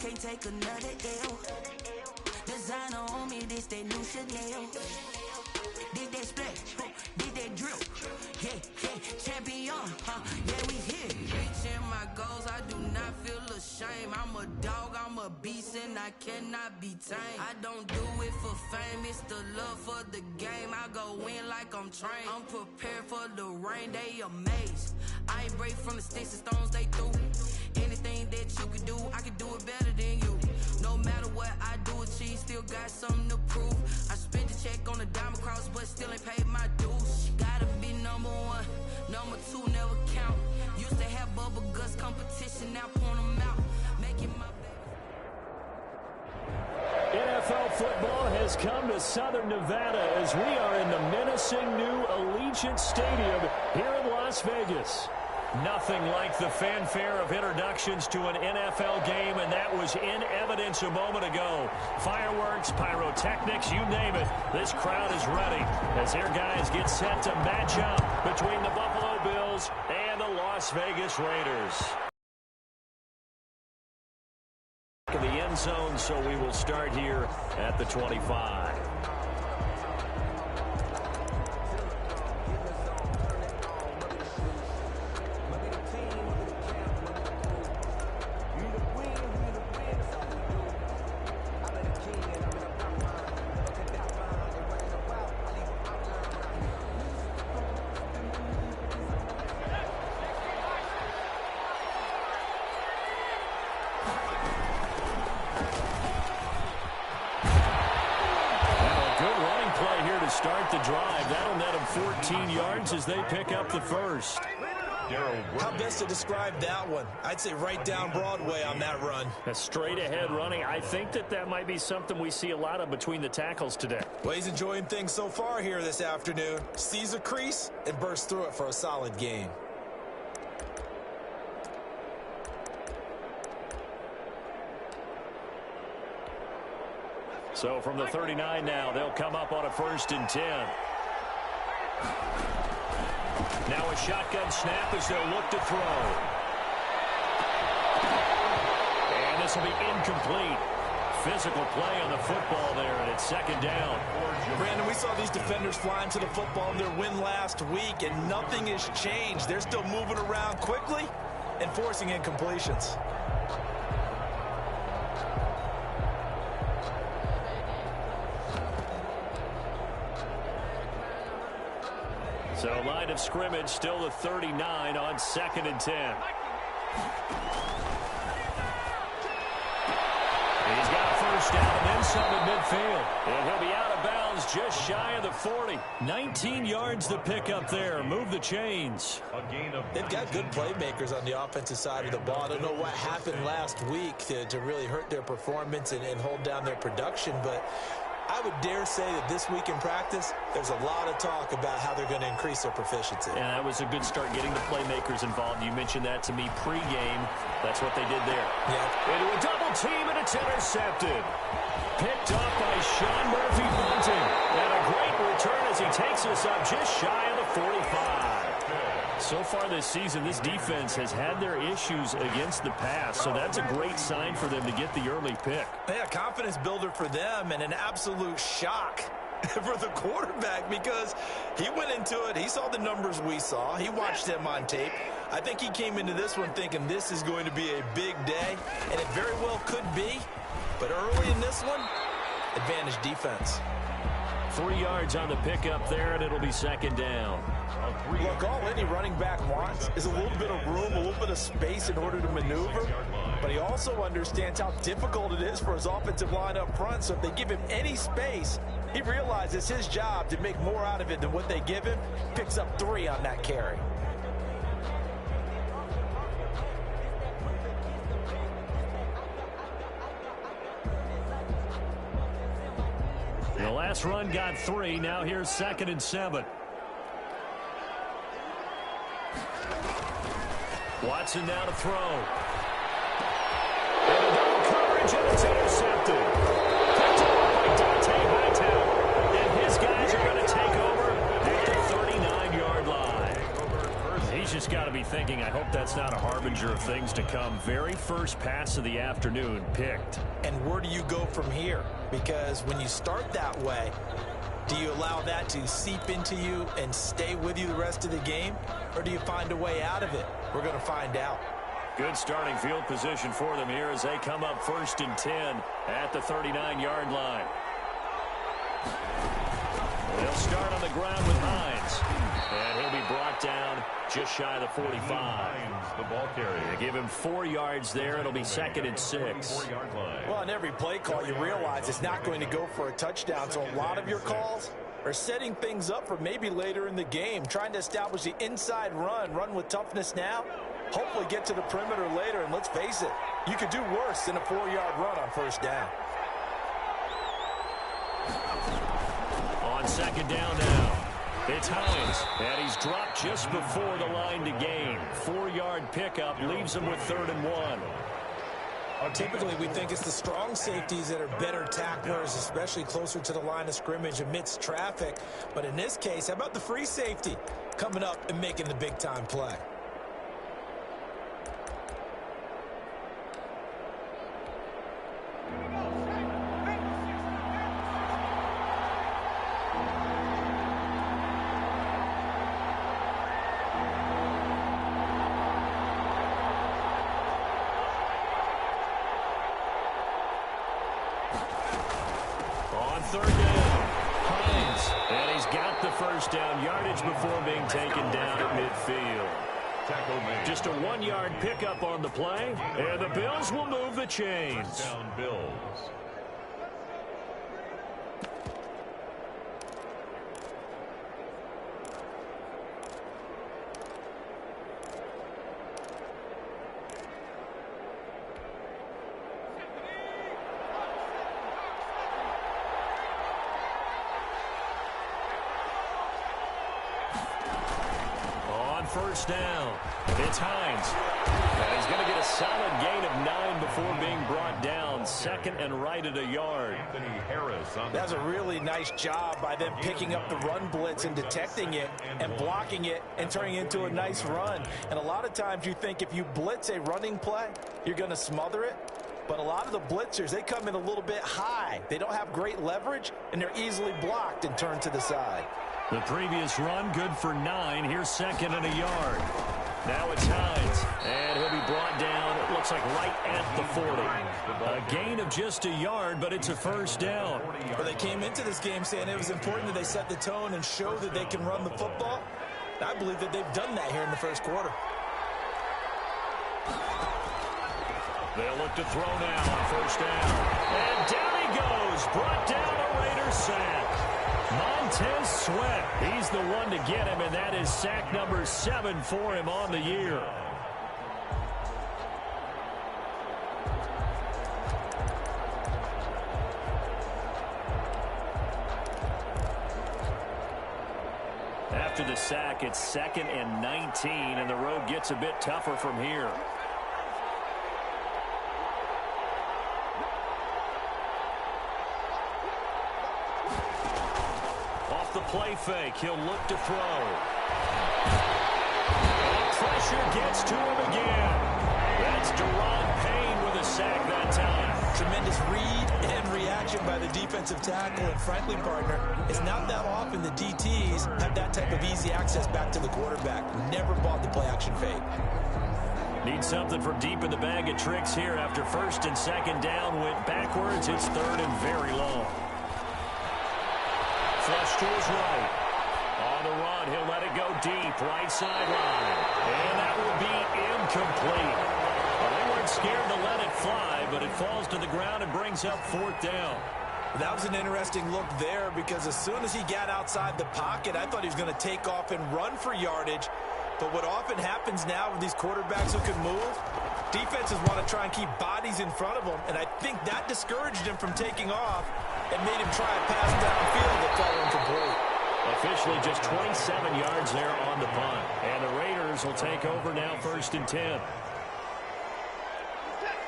can't take another L. Designer on me, this that new Chanel. Did that splash, did that drip. Yeah, champion, yeah, we here. Reaching my goals, I do not feel ashamed. I'm a dog, I'm a beast, and I cannot be tamed. I don't do it for fame, it's the love for the game. I go in like I'm trained. I'm prepared for the rain, they amazed. I ain't break from the sticks and stones they threw. Anything that you can do, I can do it better than you. No matter what I do, achieve, still got something to prove. I spent the check on the diamond cross, but still ain't paid my dues. Gotta be number one, number two never count. Used to have bubble guts competition, now point them out. Making my NFL football has come to Southern Nevada as we are in the menacing new Allegiant Stadium here in Las Vegas. Nothing like the fanfare of introductions to an NFL game, and that was in evidence a moment ago. Fireworks, pyrotechnics, you name it. This crowd is ready as their guys get set to match up between the Buffalo Bills and the Las Vegas Raiders. In the end zone, so we will start here at the 25. Start the drive. That'll net them 14 yards as they pick up the first. How best to describe that one? I'd say right down Broadway on that run. A straight ahead running. I think that might be something we see a lot of between the tackles today. Well, he's enjoying things so far here this afternoon. Sees a crease and bursts through it for a solid gain. So from the 39 now, they'll come up on a 1st and 10. Now a shotgun snap as they'll look to throw. And this will be incomplete. Physical play on the football there, and it's 2nd down. Brandon, we saw these defenders flying to the football in their win last week, and nothing has changed. They're still moving around quickly and forcing incompletions. So line of scrimmage still the 39 on 2nd and 10. He's got a 1st down and then some at midfield. And he'll be out of bounds just shy of the 40. 19 yards to pick up there. Move the chains. They've got good playmakers on the offensive side of the ball. I don't know what happened last week to really hurt their performance and hold down their production, but I would dare say that this week in practice, there's a lot of talk about how they're going to increase their proficiency. And that was a good start getting the playmakers involved. You mentioned that to me pregame. That's what they did there. Yeah. Into a double team, and it's intercepted. Picked up by Sean Murphy Bunting. And a great return as he takes us up just shy of the 45. So far this season, this defense has had their issues against the pass, so that's a great sign for them to get the early pick. Yeah, confidence builder for them and an absolute shock for the quarterback because he went into it. He saw the numbers we saw. He watched them on tape. I think he came into this one thinking this is going to be a big day, and it very well could be. But early in this one, advantage defense. 3 yards on the pickup there, and it'll be 2nd down. Look, all any running back wants is a little bit of room, a little bit of space in order to maneuver. But he also understands how difficult it is for his offensive line up front. So if they give him any space, he realizes his job to make more out of it than what they give him. Picks up 3 on that carry. The last run got 3. Now here's 2nd and 7. Watson now to throw. And double coverage, and it's intercepted. Picked up by Dante Hightower. And his guys are going to take over at the 39-yard line. He's just got to be thinking, I hope that's not a Harbaugh harbinger of things to come. Very first pass of the afternoon picked. And where do you go from here? Because when you start that way, do you allow that to seep into you and stay with you the rest of the game? Or do you find a way out of it? We're going to find out. Good starting field position for them here as they come up 1st and 10 at the 39-yard line. They'll start on the ground with Hines. And he'll be brought down just shy of the 45. The ball carrier. They give him 4 yards there. It'll be 2nd and 6. Well, on every play call, you realize it's not going to go for a touchdown. So a lot of your calls are setting things up for maybe later in the game, trying to establish the inside run with toughness now, hopefully get to the perimeter later. And let's face it, you could do worse than a 4-yard run on 1st down. On 2nd down now, it's Hines, and he's dropped just before the line to gain. 4-yard pickup leaves him with 3rd and 1. Well, typically, we think it's the strong safeties that are better tacklers, especially closer to the line of scrimmage amidst traffic. But in this case, how about the free safety coming up and making the big-time play? Down yardage before being taken down at midfield. Just a 1-yard pickup on the play, and the Bills will move the chains. Down Bills. First down. It's Hines. And he's going to get a solid gain of 9 before being brought down. 2nd and right at a yard. That's a really nice job by them picking up the run blitz and detecting it and blocking it and turning it into a nice run. And a lot of times you think if you blitz a running play, you're going to smother it. But a lot of the blitzers, they come in a little bit high. They don't have great leverage, and they're easily blocked and turned to the side. The previous run, good for 9. Here's 2nd and a yard. Now it's Hines, and he'll be brought down, it looks like right at the 40. A gain of just a yard, but it's a 1st down. Well, they came into this game saying it was important that they set the tone and show that they can run the football. I believe that they've done that here in the 1st quarter. They'll look to throw now on 1st down. And down he goes, brought down a Raiders sack. Montez Sweat, he's the one to get him, and that is sack number 7 for him on the year. After the sack, it's 2nd and 19, and the road gets a bit tougher from here. Play fake. He'll look to throw. And pressure gets to him again. That's Deron Payne with a sack that time. Tremendous read and reaction by the defensive tackle. And frankly, partner, it's not that often the DTs have that type of easy access back to the quarterback. Never bought the play-action fake. Need something from deep in the bag of tricks here after 1st and 2nd down. Went backwards. It's 3rd and very long. Flush to his right. On the run, he'll let it go deep, right sideline. And that will be incomplete. Well, they weren't scared to let it fly, but it falls to the ground and brings up 4th down. That was an interesting look there because as soon as he got outside the pocket, I thought he was going to take off and run for yardage. But what often happens now with these quarterbacks who can move, defenses want to try and keep bodies in front of them, and I think that discouraged him from taking off and made him try a pass downfield that fell incomplete. Officially just 27 yards there on the punt. And the Raiders will take over now 1st and 10.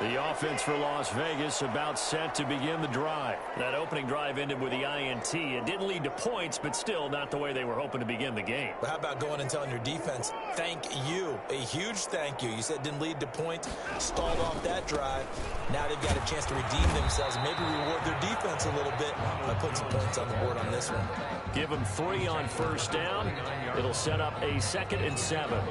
The offense for Las Vegas about set to begin the drive. That opening drive ended with the INT. It didn't lead to points, but still not the way they were hoping to begin the game. But how about going and telling your defense, thank you, a huge thank you. You said it didn't lead to points, stalled off that drive. Now they've got a chance to redeem themselves and maybe reward their defense a little bit by putting some points on the board on this one. Give them 3 on first down. It'll set up a 2nd and 7.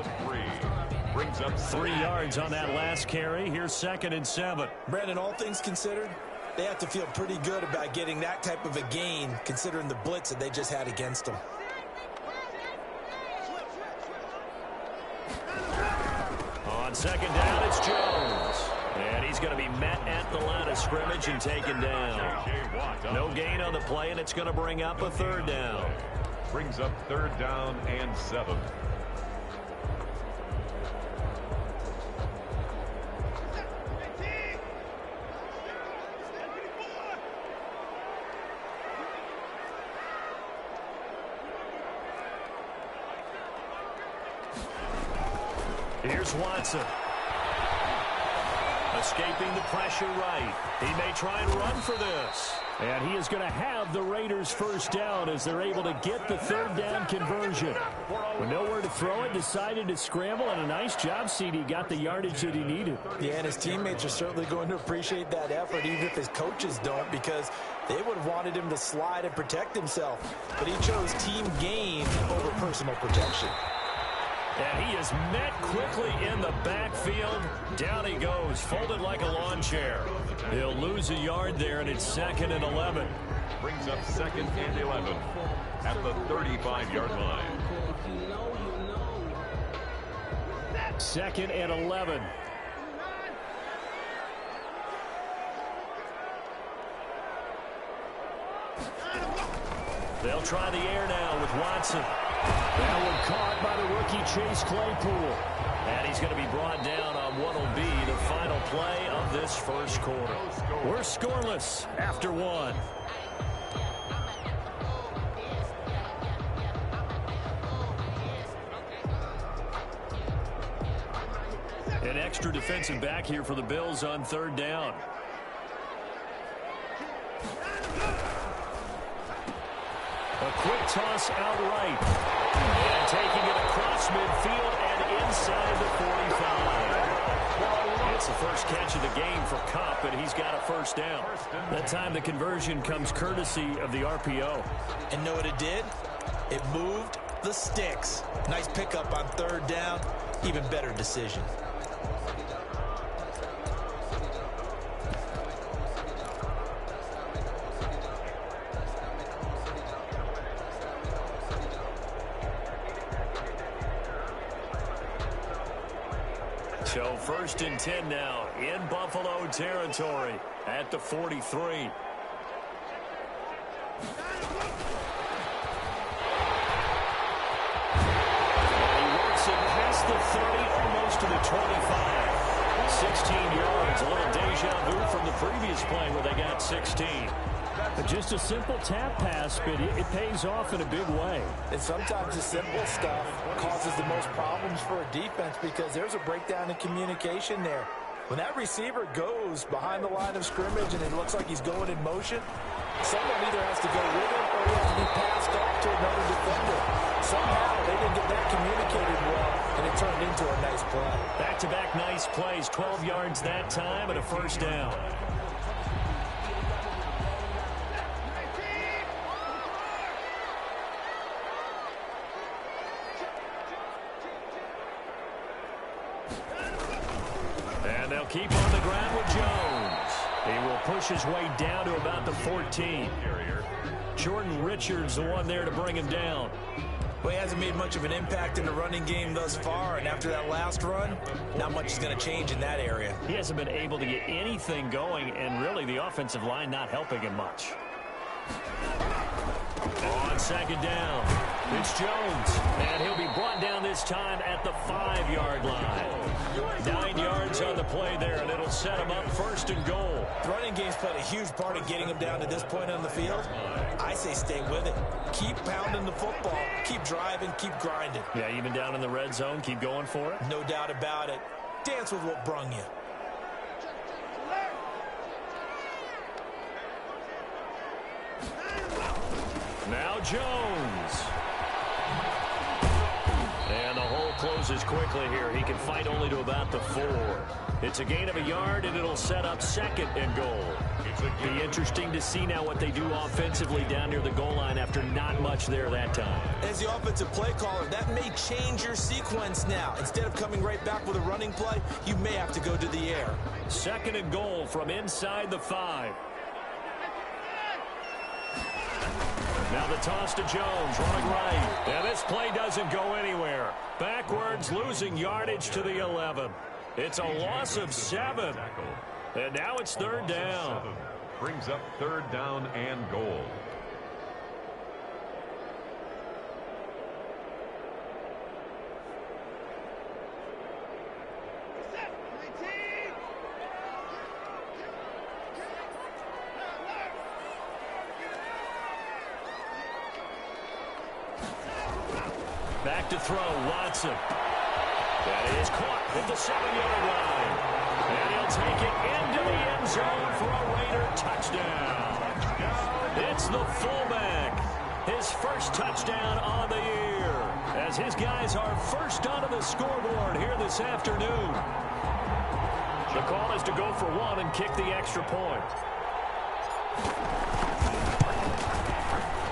Brings up 3 yards on that last carry. Here's 2nd and 7. Brandon, all things considered, they have to feel pretty good about getting that type of a gain considering the blitz that they just had against them. On 2nd down, it's Jones. And he's going to be met at the line of scrimmage and taken down. No gain on the play, and it's going to bring up a 3rd down. Brings up 3rd down and 7. Here's Watson. Escaping the pressure right. He may try and run for this. And he is going to have the Raiders first down as they're able to get the 3rd down conversion. With nowhere to throw it, decided to scramble, and a nice job, CD. Got the yardage that he needed. Yeah, and his teammates are certainly going to appreciate that effort, even if his coaches don't, because they would have wanted him to slide and protect himself. But he chose team gain over personal protection. And he is met quickly in the backfield. Down he goes, folded like a lawn chair. He'll lose a yard there, and it's 2nd and 11. Brings up 2nd and 11 at the 35-yard line. 2nd and 11. They'll try the air now with Watson. That one caught by the rookie Chase Claypool. And he's going to be brought down on what will be the final play of this first quarter. We're scoreless after 1. An extra defensive back here for the Bills on 3rd down. A quick toss out right. And taking it across midfield and inside the 45. It's the first catch of the game for Kupp, and he's got a first down. That time the conversion comes courtesy of the RPO. And know what it did? It moved the sticks. Nice pickup on 3rd down. Even better decision. So 1st and 10 now in Buffalo territory at the 43. He works it past the 30, almost to the 25. 16 yards, a little deja vu from the previous play where they got 16. Just a simple tap pass, but it pays off in a big way. And sometimes the simple stuff causes the most problems for a defense because there's a breakdown in communication there. When that receiver goes behind the line of scrimmage and it looks like he's going in motion, someone either has to go with him or he has to be passed off to another defender. Somehow they didn't get that communicated well, and it turned into a nice play. Back-to-back nice plays, 12 yards that time and a first down. And they'll keep on the ground with Jones. He will push his way down to about the 14. Jordan Richards the one there to bring him down. Well, he hasn't made much of an impact in the running game thus far, and after that last run, not much is going to change in that area. He hasn't been able to get anything going, and really the offensive line not helping him much. On 2nd down, it's Jones, and he'll be brought down this time at the 5-yard line. 9 yards on the play there, and it'll set him up 1st and goal. The running game's played a huge part in getting him down to this point on the field. I say stay with it. Keep pounding the football. Keep driving. Keep grinding. Yeah, even down in the red zone, keep going for it. No doubt about it. Dance with what brung you. Now Jones. And the hole closes quickly here. He can fight only to about the 4. It's a gain of a yard, and it'll set up 2nd and goal. Be interesting to see now what they do offensively down near the goal line after not much there that time. As the offensive play caller, that may change your sequence now. Instead of coming right back with a running play, you may have to go to the air. 2nd and goal from inside the 5. Now the toss to Jones, running right. And this play doesn't go anywhere. Backwards, losing yardage to the 11. It's a loss of 7. And now it's 3rd down. Brings up 3rd down and goal. Back to throw, Watson. That is caught at the 7-yard line. And he'll take it into the end zone for a Raider touchdown. It's the fullback. His first touchdown on the year. As his guys are first onto the scoreboard here this afternoon. The call is to go for 1 and kick the extra point.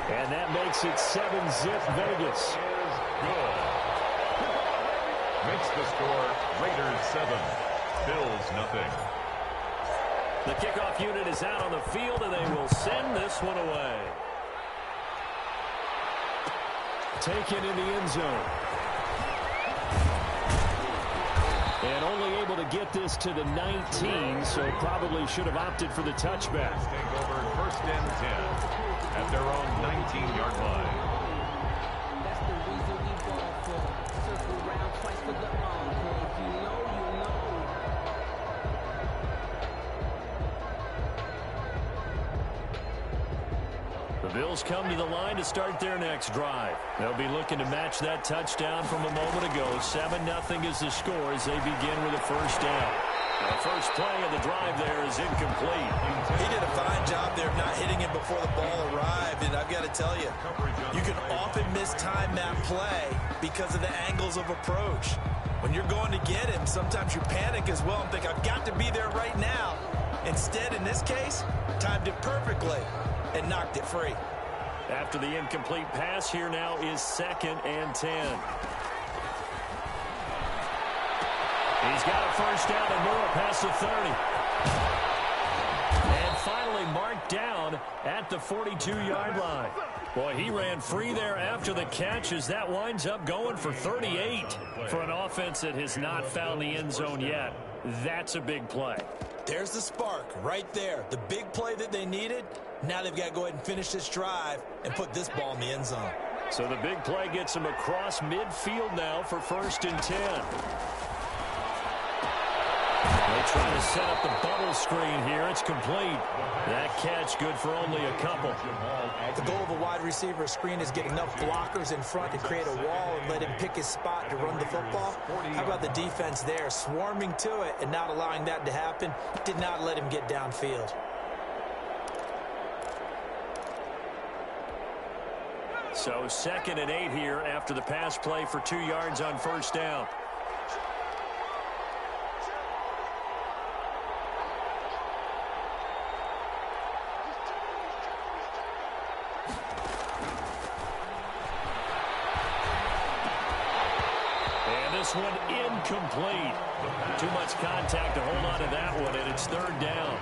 And that makes it 7-zip Vegas. Good. Makes the score Raiders 7, Bills nothing. The kickoff unit is out on the field, and they will send this one away. Taken in the end zone. And only able to get this to the 19, so probably should have opted for the touchback. Take over 1st and 10 at their own 19-yard line. That's the reason we ball for. Circle round twice for the encore. If you know, you know. The Bills come to the line to start their next drive. They'll be looking to match that touchdown from a moment ago. 7-0 is the score as they begin with a 1st down. The first play of the drive there is incomplete. He did a fine job there of not hitting it before the ball arrived, and I've got to tell you, you can often mistime that play because of the angles of approach. When you're going to get him, sometimes you panic as well and think, I've got to be there right now. Instead, in this case, timed it perfectly and knocked it free. After the incomplete pass, here now is 2nd and 10. He's got a 1st down and more past the 30. And finally marked down at the 42-yard line. Boy, he ran free there after the catch as that winds up going for 38 for an offense that has not found the end zone yet. That's a big play. There's the spark right there. The big play that they needed. Now they've got to go ahead and finish this drive and put this ball in the end zone. So the big play gets him across midfield now for 1st and 10. They try to set up the bubble screen here. It's complete. That catch good for only a couple. The goal of a wide receiver screen is get enough blockers in front to create a wall and let him pick his spot to run the football. How about the defense there, swarming to it and not allowing that to happen? Did not let him get downfield. So 2nd and 8 here after the pass play for 2 yards on 1st down. This one incomplete. Too much contact to hold on to that one, and it's 3rd down.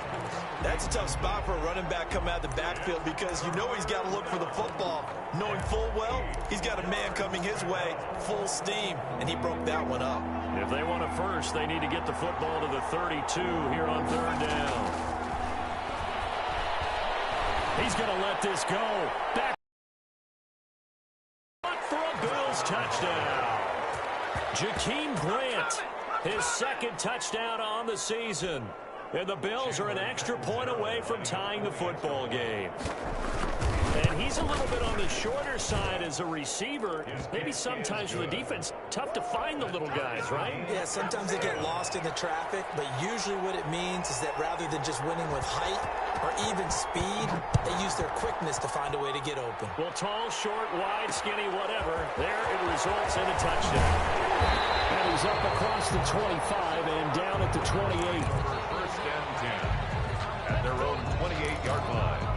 That's a tough spot for a running back coming out of the backfield because you know he's got to look for the football. Knowing full well, he's got a man coming his way, full steam, and he broke that one up. If they want a first, they need to get the football to the 32 here on 3rd down. He's going to let this go. Back for a Bills touchdown. Jakeem Grant, his 2nd touchdown on the season. And the Bills are an extra point away from tying the football game. And he's a little bit on the shorter side as a receiver. Maybe sometimes for the defense, tough to find the little guys, right? Yeah, sometimes they get lost in the traffic, but usually what it means is that rather than just winning with height or even speed, they use their quickness to find a way to get open. Well, tall, short, wide, skinny, whatever. There it results in a touchdown. And he's up across the 25 and down at the 28. First and 10 at their own 28-yard line.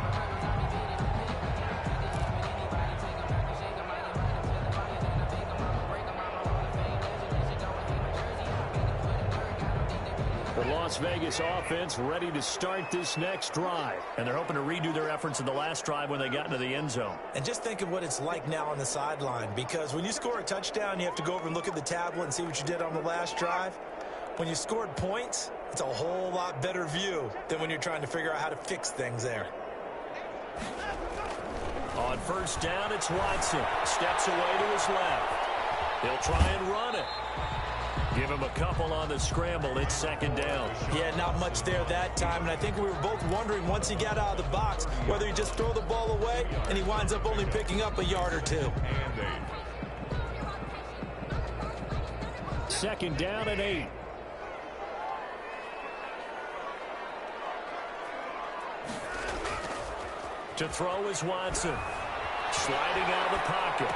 The Las Vegas offense ready to start this next drive. And they're hoping to redo their efforts in the last drive when they got into the end zone. And just think of what it's like now on the sideline, because when you score a touchdown, you have to go over and look at the tablet and see what you did on the last drive. When you scored points, it's a whole lot better view than when you're trying to figure out how to fix things there. On first down, it's Watson. Steps away to his left. He'll try and run it. Give him a couple on the scramble. It's second down. Yeah, not much there that time. And I think we were both wondering once he got out of the box whether he just throw the ball away and he winds up only picking up a yard or two. Second down and 8. To throw is Watson. Sliding out of the pocket.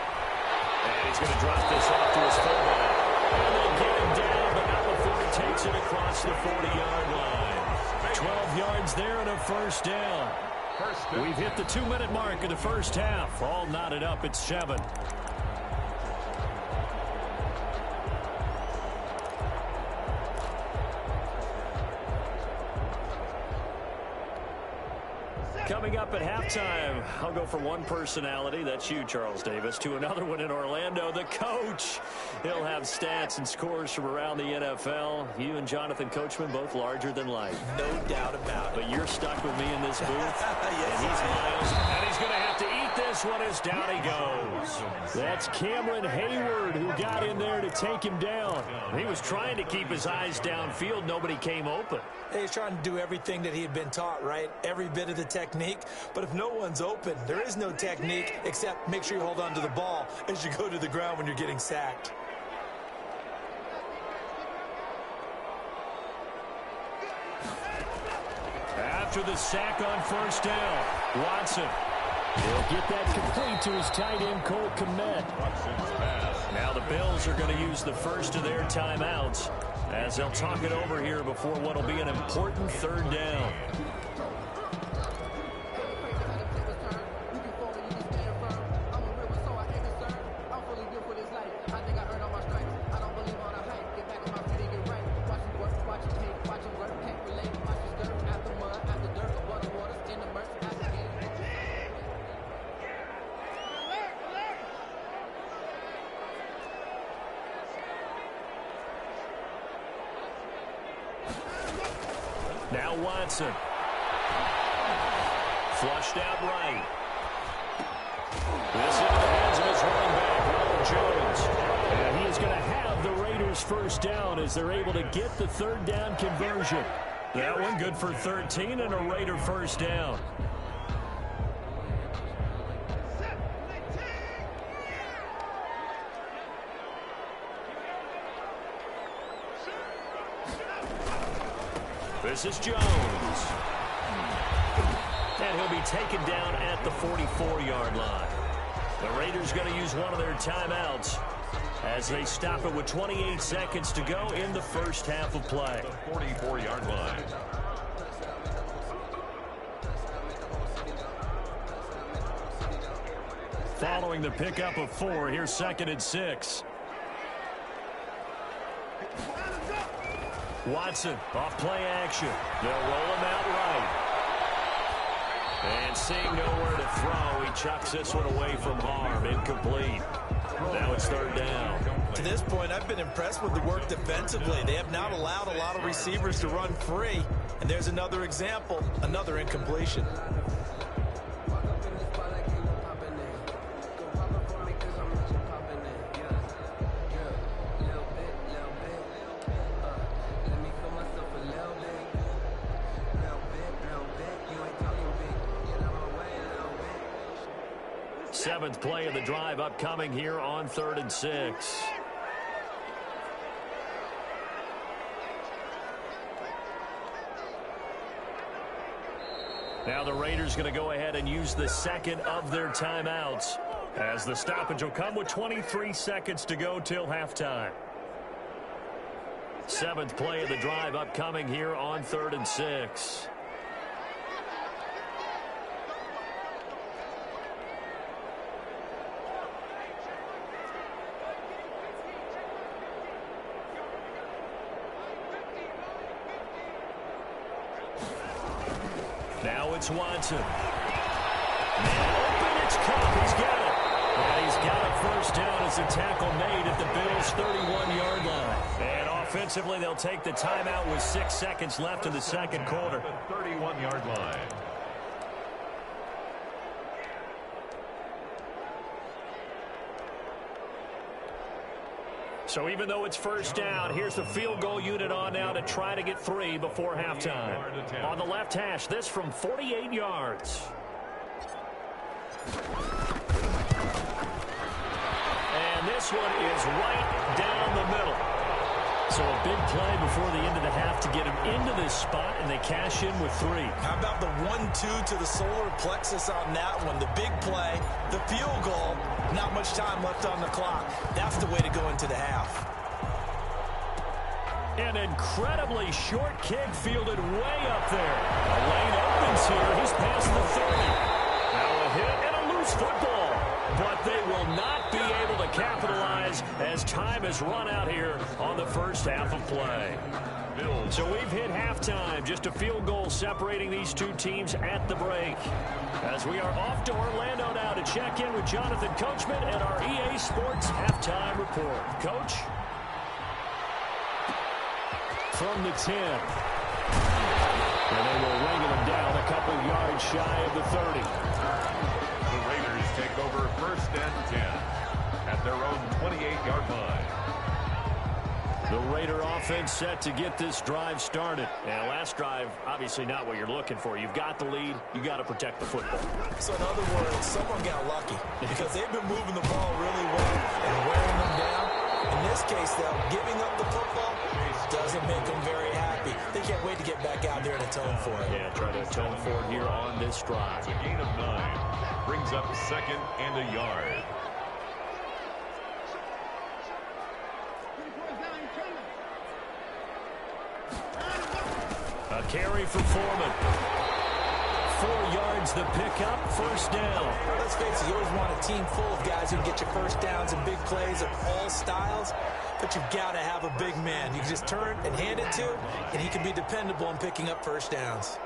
And he's going to drop this off to his fullback. And they'll get him down, but not before he takes it across the 40-yard line. 12 yards there and a first down. We've hit the 2-minute mark of the first half. All knotted up at 7. Coming up at halftime, I'll go from one personality, that's you, Charles Davis, to another one in Orlando, the coach. He'll have stats and scores from around the NFL. You and Jonathan Coachman, both larger than life. No doubt about it. But you're stuck with me in this booth. Yes, and he's Miles, and he's going to have to eat this one as down he goes. That's Cameron Hayward who got in there to take him down. He was trying to keep his eyes downfield. Nobody came open. He's trying to do everything that he had been taught, right? Every bit of the technique. But if no one's open, there is no technique except make sure you hold on to the ball as you go to the ground when you're getting sacked. After the sack on first down, Watson. He'll get that complete to his tight end, Cole Kmet. Now the Bills are going to use the first of their timeouts as they'll talk it over here before what will be an important third down. Now Watson. Flushed out right. This into the hands of his running back, Ronald Jones. And he is going to have the Raiders first down as they're able to get the third down conversion. That one good for 13 and a Raider first down. This is Jones. And he'll be taken down at the 44-yard line. The Raiders going to use one of their timeouts as they stop it with 28 seconds to go in the first half of play. The 44-yard line. Following the pickup of 4, here's second and 6. Watson, off play action. They'll roll him out right. And seeing nowhere to throw, he chucks this one away from harm. Incomplete. Now it's third down. To this point, I've been impressed with the work defensively. They have not allowed a lot of receivers to run free. And there's another example, another incompletion. Seventh play of the drive upcoming here on 3rd and 6. Now the Raiders going to go ahead and use the second of their timeouts, as the stoppage will come with 23 seconds to go till halftime. Seventh play of the drive upcoming here on 3rd and 6. Now it's Watson. Man open, it's Cup. He's got it. And he's got a first down as a tackle made at the Bills' 31-yard line. And offensively, they'll take the timeout with 6 seconds left in the second quarter. 31-yard line. So even though it's first down, here's the field goal unit on now to try to get 3 before halftime. On the left hash, this from 48 yards. And this one is right down the middle. So a big play before the end of the half to get him into this spot, and they cash in with 3. How about the 1-2 to the solar plexus on that one? The big play, the field goal, not much time left on the clock. That's the way to go into the half. An incredibly short kick fielded way up there. A lane opens here. He's past the 30. Now a hit and a loose football. But they will not be able to capitalize as time has run out here on the first half of play. So we've hit halftime. Just a field goal separating these two teams at the break. As we are off to Orlando now to check in with Jonathan Coachman at our EA Sports Halftime Report. Coach? From the 10. And they will ring him down a couple yards shy of the 30. The Raiders take over 1st and 10 at their own 28-yard line. The Raider offense set to get this drive started. And last drive, obviously not what you're looking for. You've got the lead. You got to protect the football. So in other words, someone got lucky because they've been moving the ball really well and wearing them down. In this case, though, giving up the football doesn't make them very happy. They can't wait to get back out there and atone for it. Yeah, try to atone for it here on this drive. It's a gain of 9. Brings up 2nd and a yard. A carry for Foreman. 4 yards the pickup, first down. Let's face it, you always want a team full of guys who can get you first downs and big plays of all styles, but you've got to have a big man. You can just turn and hand it to, and he can be dependable in picking up first downs.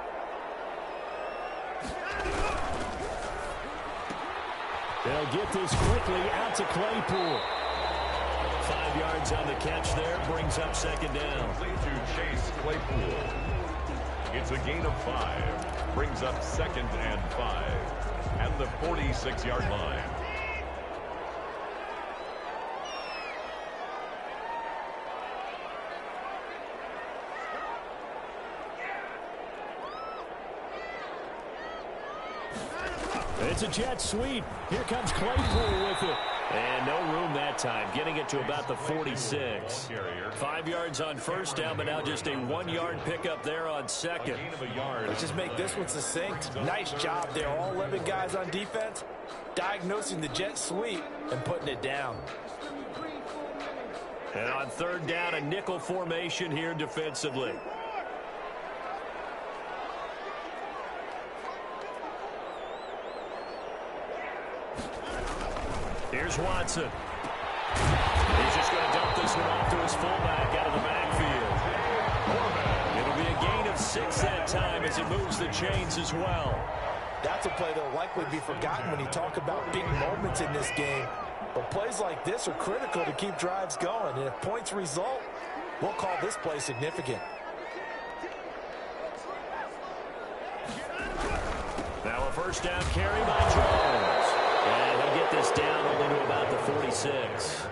They'll get this quickly out to Claypool. 5 yards on the catch there, brings up 2nd down. To Chase Claypool. It's a gain of 5. Brings up 2nd and 5 at the 46-yard line. It's a jet sweep. Here comes Claypool with it. And no room that time, getting it to about the 46. 5 yards on first down, but now just a 1-yard pickup there on second. Let's just make this one succinct. Nice job there. All 11 guys on defense, diagnosing the jet sweep and putting it down. And on third down, a nickel formation here defensively. Here's Watson. He's just going to dump this one off to his fullback out of the backfield. It'll be a gain of 6 that time as he moves the chains as well. That's a play that will likely be forgotten when you talk about big moments in this game. But plays like this are critical to keep drives going. And if points result, we'll call this play significant. Now a first down carry by Jones. And he'll get this down only to about the 46.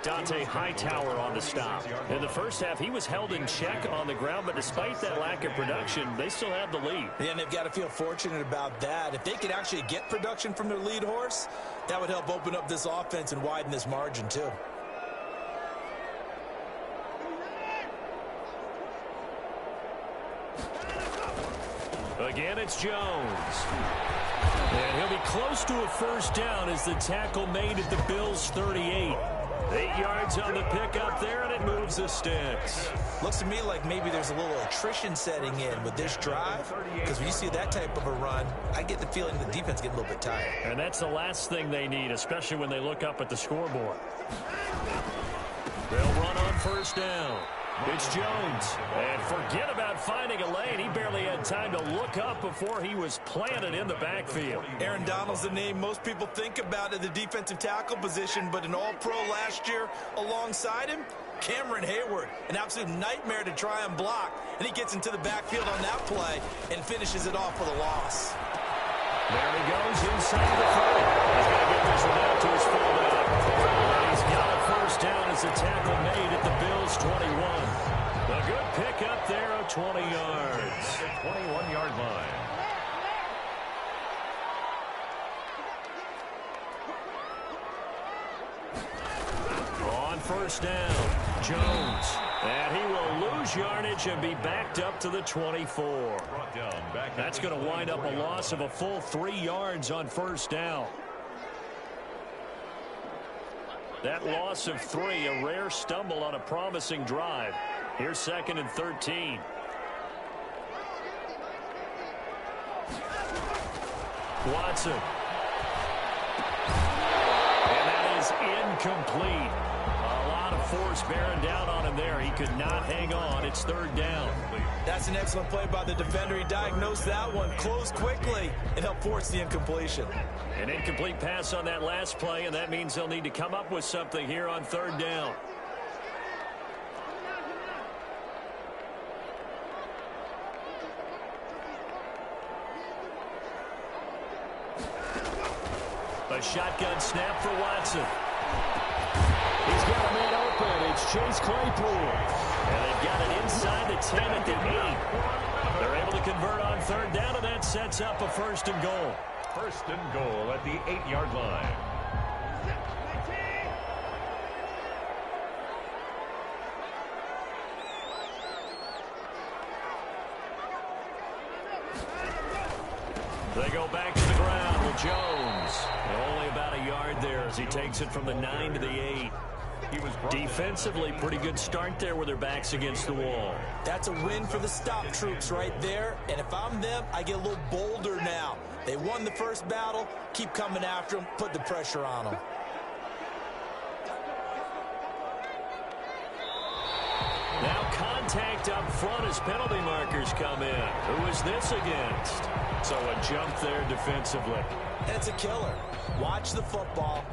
Dante Hightower on the stop. In the first half, he was held in check on the ground, but despite that lack of production, they still have the lead. Yeah, and they've got to feel fortunate about that. If they could actually get production from their lead horse, that would help open up this offense and widen this margin too. Again, it's It's Jones. And he'll be close to a first down as the tackle made at the Bills' 38. 8 yards on the pickup there, and it moves the sticks. Looks to me like maybe there's a little attrition setting in with this drive, because when you see that type of a run, I get the feeling the defense getting a little bit tired. And that's the last thing they need, especially when they look up at the scoreboard. They'll run on first down. It's Jones. And forget about finding a lane. He barely had time to look up before he was planted in the backfield. Aaron Donald's the name most people think about at the defensive tackle position, but an all-pro last year alongside him, Cameron Hayward, an absolute nightmare to try and block. And he gets into the backfield on that play and finishes it off with a loss. There he goes inside the 30. He's going to get this one out to his fullback. He's got a first down as the tackle made at the Bills' 21. A good pickup there of 20 yards. 21-yard line. On first down, Jones. And he will lose yardage and be backed up to the 24. That's going to wind up a loss of a full 3 yards on first down. That loss of 3, a rare stumble on a promising drive. Here's 2nd and 13. Watson. And that is incomplete. A lot of force bearing down on him there. He could not hang on. It's 3rd down. That's an excellent play by the defender. He diagnosed that one, closed quickly, and helped force the incompletion. An incomplete pass on that last play, and that means they'll need to come up with something here on 3rd down. A shotgun snap for Watson. He's got a man open. It's Chase Claypool. And they've got it inside the 10 at the 8. They're able to convert on 3rd down, and that sets up a 1st and goal. 1st and goal at the 8-yard line. They go back to the ground with Jones. Only about a yard there as he takes it from the 9 to the 8. Defensively, pretty good start there with their backs against the wall. That's a win for the stop troops right there. And if I'm them, I get a little bolder now. They won the first battle. Keep coming after them. Put the pressure on them. Now contact up front as penalty markers come in. Who is this against? So a jump there defensively. And it's a killer. Watch the football.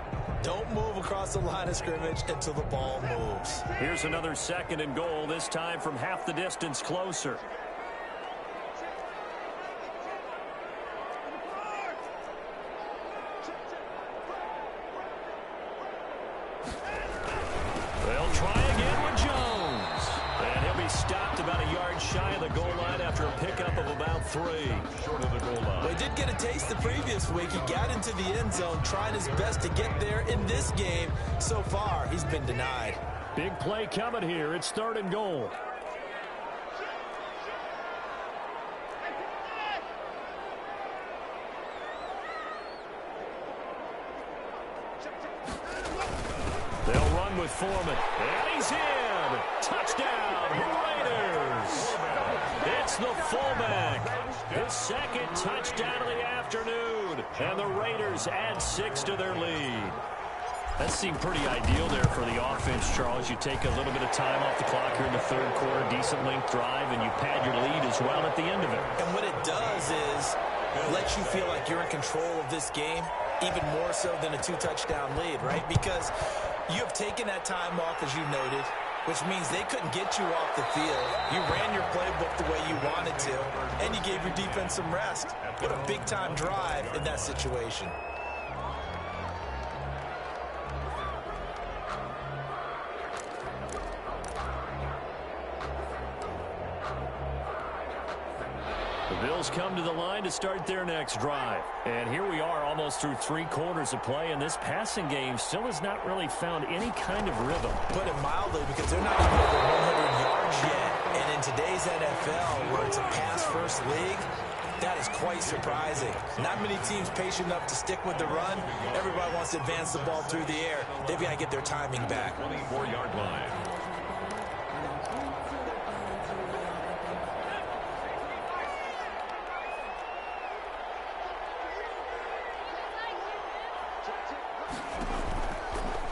Don't move across the line of scrimmage until the ball moves. Here's another 2nd and goal, this time from half the distance closer. They'll try again with Jones. And he'll be stopped about a yard shy of the goal line after a pickup of about 3. Short of the goal line. Well, he did get a taste the previous week. He got into the end zone, trying his best to get there in this game. So far, he's been denied. Big play coming here. It's 3rd and goal. They'll run with Foreman. And he's in. Touchdown, Raiders. It's the fullback. His 2nd touchdown of the afternoon. And the Raiders add 6 to their lead. That seemed pretty ideal there for the offense, Charles. You take a little bit of time off the clock here in the 3rd quarter, decent length drive, and you pad your lead as well at the end of it. And what it does is let you feel like you're in control of this game, even more so than a 2-touchdown lead, right? Because you have taken that time off, as you noted, which means they couldn't get you off the field. You ran your playbook the way you wanted to, and you gave your defense some rest. What a big-time drive in that situation. The Bills come to the line to start their next drive. And here we are almost through 3 quarters of play, and this passing game still has not really found any kind of rhythm. Put it mildly, because they're not even over 100 yards yet. And in today's NFL, where it's a pass-first league, That is quite surprising. Not many teams patient enough to stick with the run. Everybody wants to advance the ball through the air. They've got to get their timing back. 24-yard line.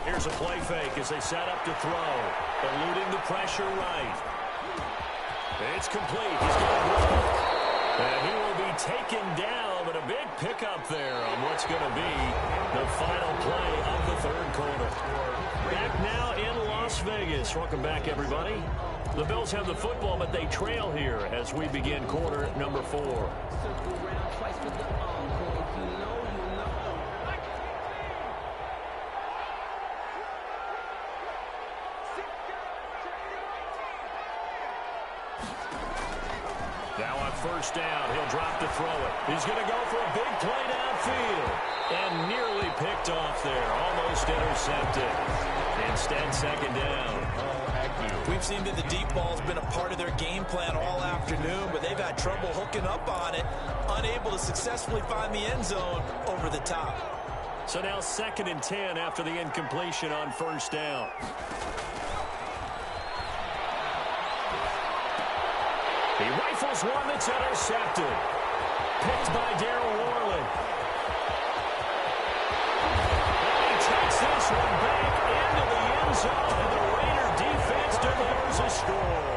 Here's a play fake as they set up to throw. Eluding the pressure right. It's complete. He's going to throw. And he will be taken down, but a big pickup there on what's going to be the final play of the third quarter. Back now in Las Vegas. Welcome back, everybody. The Bills have the football, but they trail here as we begin quarter number 4. Circle around twice with the encore. If you know, you know. Now on first down, he'll drop to throw it. He's going to go for a big play downfield. And nearly picked off there. Almost intercepted. Instead, second down. We've seen that the deep ball's been a part of their game plan all afternoon, but they've had trouble hooking up on it. Unable to successfully find the end zone over the top. So now 2nd and 10 after the incompletion on first down. He rifles one that's intercepted. Picked by Darryl Worley. And he takes this one back into the end zone, and the Raider defense delivers a score.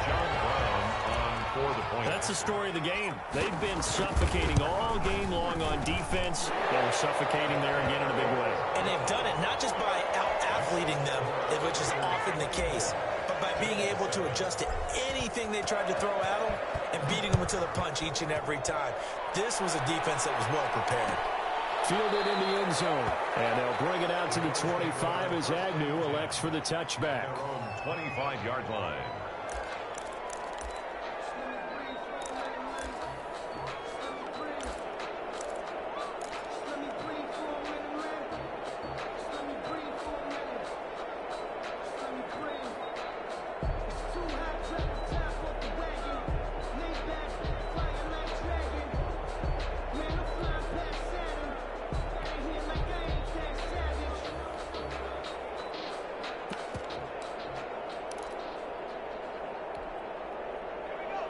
John Brown on for the point. That's the story of the game. They've been suffocating all game long on defense. They were suffocating there again in a big way. And they've done it not just by out-athleting them, which is often the case, but by being able to adjust to anything they tried to throw at them and beating them to the punch each and every time. This was a defense that was well prepared. Fielded in the end zone. And they'll bring it out to the 25 as Agnew elects for the touchback. 25-yard line.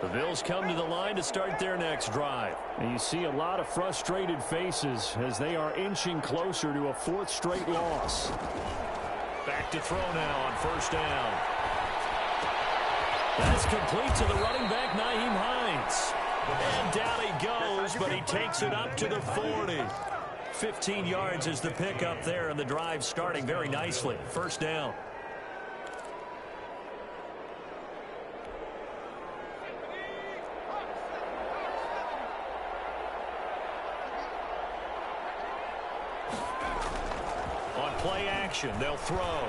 The Bills come to the line to start their next drive. And you see a lot of frustrated faces as they are inching closer to a 4th straight loss. Back to throw now on first down. That's complete to the running back, Nyheim Hines. And down he goes, but he takes it up to the 40. 15 yards is the pickup there, and the drive starting very nicely. First down. Play action. They'll throw.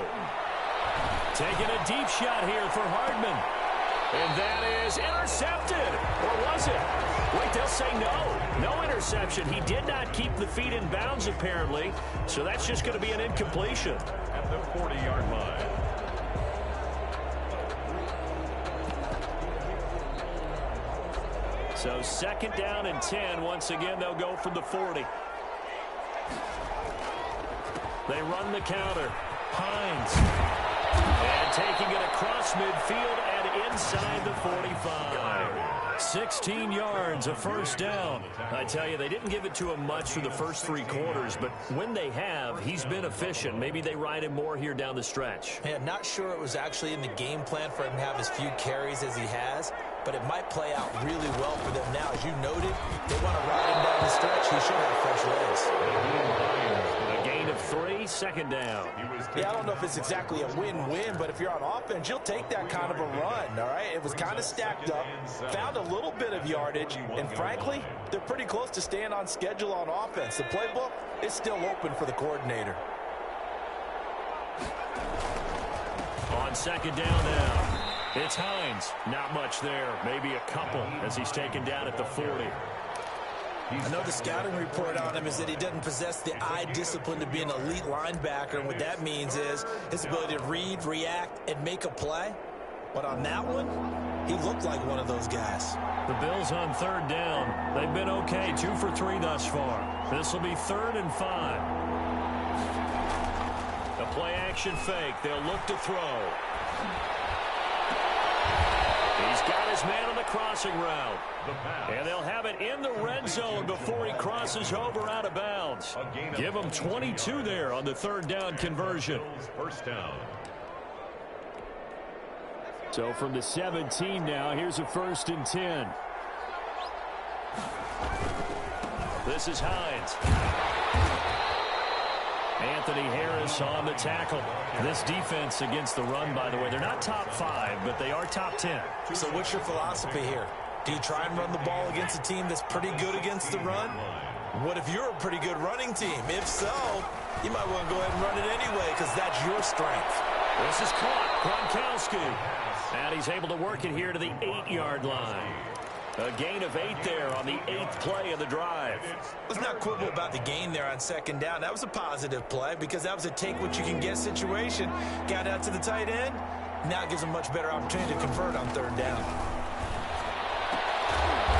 Taking a deep shot here for Hardman. And that is intercepted. Or was it? Wait, they'll say no. No interception. He did not keep the feet in bounds, apparently. So that's just going to be an incompletion. At the 40-yard line. So 2nd down and 10. Once again, they'll go from the 40. They run the counter. Hines. And taking it across midfield and inside the 45. 16 yards, a first down. I tell you, they didn't give it to him much for the first 3 quarters, but when they have, he's been efficient. Maybe they ride him more here down the stretch. Yeah, not sure it was actually in the game plan for him to have as few carries as he has, but it might play out really well for them now. As you noted, they want to ride him down the stretch. He should have fresh legs. A gain of 3, second down. Yeah, I don't know if it's exactly a win-win, but if you're on offense, you'll take that kind of a run, all right? It was kind of stacked up, found a little bit of yardage, and frankly, they're pretty close to staying on schedule on offense. The playbook is still open for the coordinator. On second down now. It's Hines. Not much there. Maybe a couple as he's taken down at the 40. I know the scouting report on him is that he doesn't possess the eye discipline to be an elite linebacker, and what that means is his ability to read, react, and make a play. But on that one, He looked like one of those guys. The Bills on third down. They've been okay, 2 for 3 thus far. This will be 3rd and 5. A play-action fake. They'll look to throw. He's got his man on the crossing route. And they'll have it in the red zone before he crosses over out of bounds. Give him 22 there on the 3rd down conversion. First down. So from the 17 now, here's a 1st and 10. This is Hines. Anthony Harris on the tackle. This defense against the run, by the way, they're not top 5, but they are top 10. So what's your philosophy here? Do you try and run the ball against a team that's pretty good against the run? What if you're a pretty good running team? If so, you might want to go ahead and run it anyway because that's your strength. This is caught. Gronkowski. And he's able to work it here to the 8-yard line. A gain of 8 there on the 8th play of the drive. Let's not quibble about the gain there on 2nd down. That was a positive play because that was a take-what-you-can-get situation. Got out to the tight end. Now it gives a much better opportunity to convert on 3rd down.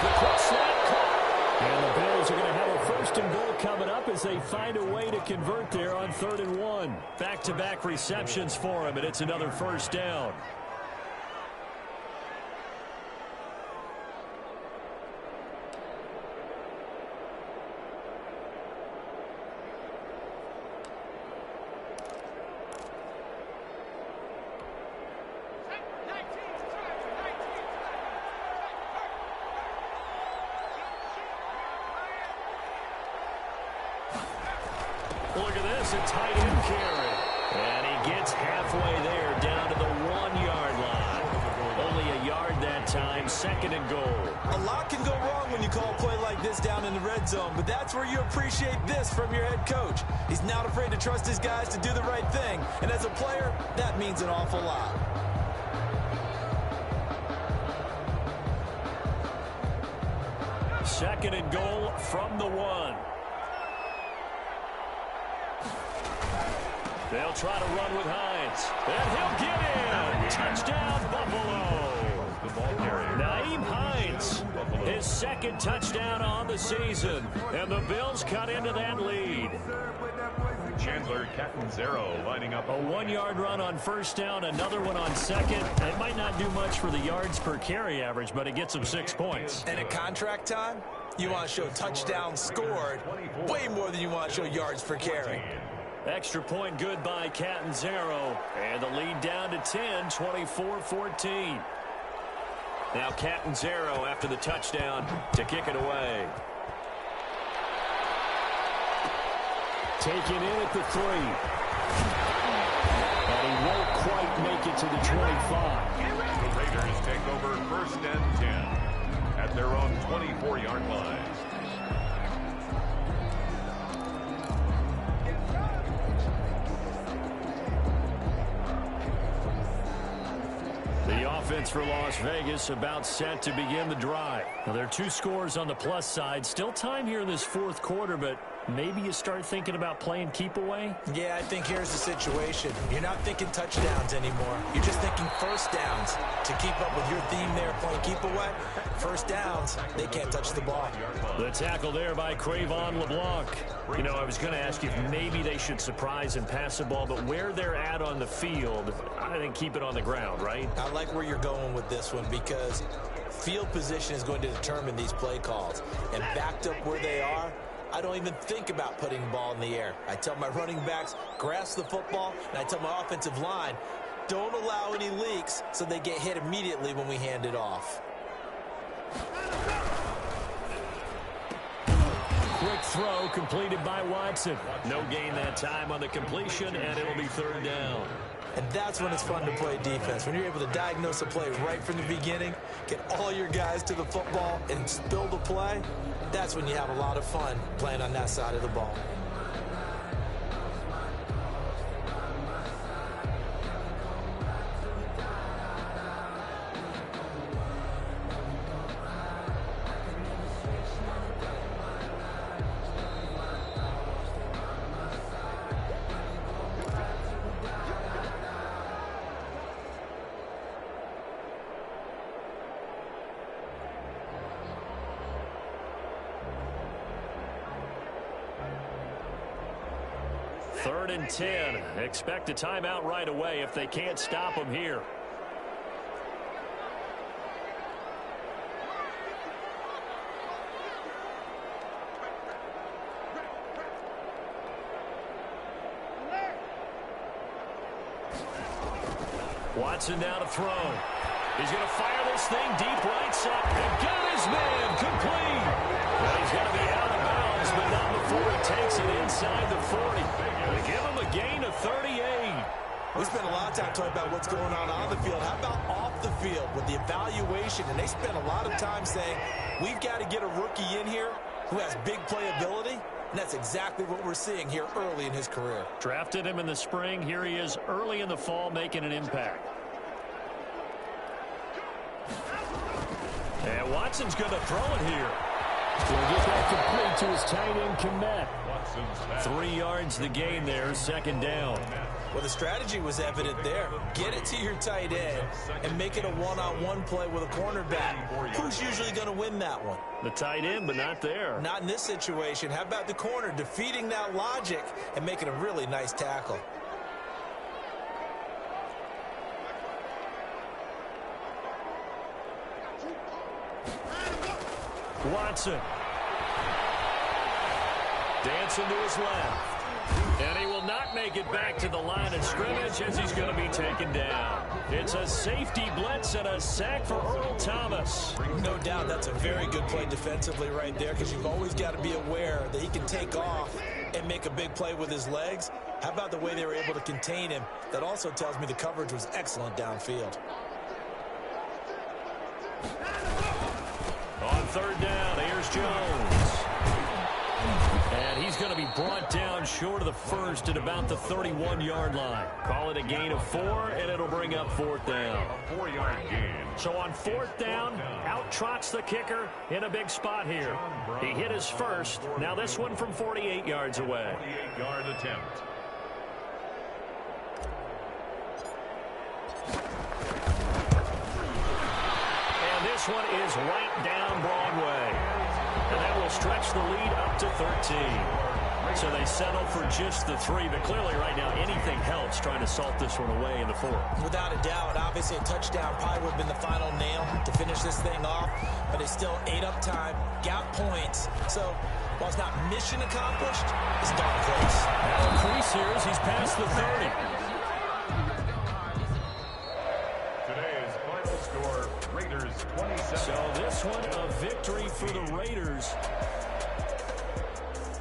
The quick snap caught. And the Bills are going to have a 1st and goal coming up as they find a way to convert there on 3rd and 1. Back-to-back receptions for him, and it's another 1st down. Look at this, a tight end carry. And he gets halfway there down to the 1-yard line. Only a yard that time, 2nd and goal. A lot can go wrong when you call a play like this down in the red zone, but that's where you appreciate this from your head coach. He's not afraid to trust his guys to do the right thing, and as a player, that means an awful lot. Second and goal from the 1. They'll try to run with Hines. And he'll get in. Touchdown, Buffalo. Nyheim Hines, his 2nd touchdown on the season. And the Bills cut into that lead. Chandler Catanzaro lining up. A 1-yard run on 1st down, another one on 2nd. It might not do much for the yards per carry average, but it gets him 6 points. And at contract time, you want to show touchdowns scored way more than you want to show yards per carry. Extra point good by Catanzaro. And the lead down to 10, 24-14. Now Catanzaro after the touchdown to kick it away. Taken in at the 3. And he won't quite make it to the 25. The Raiders take over 1st and 10 at their own 24-yard line. The offense for Las Vegas about set to begin the drive. Now, there are 2 scores on the plus side. Still time here in this 4th quarter, but maybe you start thinking about playing keep away? Yeah, I think here's the situation. You're not thinking touchdowns anymore. You're just thinking 1st downs. To keep up with your theme there, playing keep away, 1st downs, they can't touch the ball. The tackle there by Cravon LeBlanc. You know, I was going to ask you if maybe they should surprise and pass the ball, but where they're at on the field, I think keep it on the ground, right? I like where you're going with this one because field position is going to determine these play calls. And backed up where they are, I don't even think about putting the ball in the air. I tell my running backs, grasp the football, and I tell my offensive line, don't allow any leaks so they get hit immediately when we hand it off. Quick throw completed by Watson. No gain that time on the completion, and it'll be 3rd down. And that's when it's fun to play defense. When you're able to diagnose a play right from the beginning, get all your guys to the football, and spill the play, that's when you have a lot of fun playing on that side of the ball. 3rd and 10. Expect a timeout right away if they can't stop them here. Watson now to throw. He's going to fire this thing deep right side. And got his man complete. Well, he's going to be out of bounds, but not before he takes it inside the 40. They give him a gain of 38. We spent a lot of time talking about what's going on the field. How about off the field with the evaluation? And they spent a lot of time saying, we've got to get a rookie in here who has big playability. And that's exactly what we're seeing here early in his career. Drafted him in the spring. Here he is early in the fall making an impact. And Watson's going to throw it here. He'll get that complete to his tight end, Komet. 3 yards the gain there, 2nd down. Well, the strategy was evident there. Get it to your tight end and make it a one-on-one play with a cornerback. Who's usually going to win that one? The tight end, but not there. Not in this situation. How about the corner defeating that logic and making a really nice tackle? Watson. Dancing to his left. And he will not make it back to the line of scrimmage as he's going to be taken down. It's a safety blitz and a sack for Earl Thomas. No doubt that's a very good play defensively right there, because you've always got to be aware that he can take off and make a big play with his legs. How about the way they were able to contain him? That also tells me the coverage was excellent downfield. On 3rd down, here's Jones. And he's going to be brought down short of the 1st at about the 31-yard line. Call it a gain of 4, and it'll bring up 4th down. A 4-yard gain. So on 4th down, out trots the kicker in a big spot here. He hit his first. Now this one from 48 yards away. 48-yard attempt. And this one is right down Broadway. And that will stretch the lead up to 13. So they settle for just the 3. But clearly right now anything helps trying to salt this one away in the 4th. Without a doubt, obviously a touchdown probably would have been the final nail to finish this thing off. But it's still ate up time, got points. So while it's not mission accomplished, it's darn close. Now increase here as he's past the 30. Today's final score, Raiders 27. So this one a victory for the Raiders.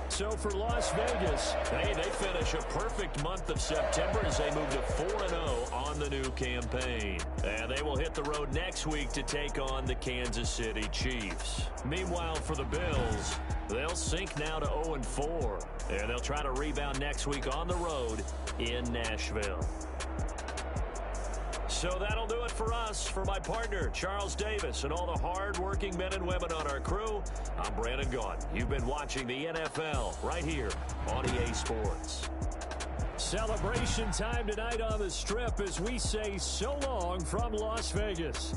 So for Las Vegas, hey, they finish a perfect month of September as they move to 4-0 on the new campaign. And they will hit the road next week to take on the Kansas City Chiefs. Meanwhile, for the Bills, they'll sink now to 0-4. And they'll try to rebound next week on the road in Nashville. So that'll do it for us. For my partner, Charles Davis, and all the hard-working men and women on our crew, I'm Brandon Gaudin. You've been watching the NFL right here on EA Sports. Celebration time tonight on the Strip as we say so long from Las Vegas.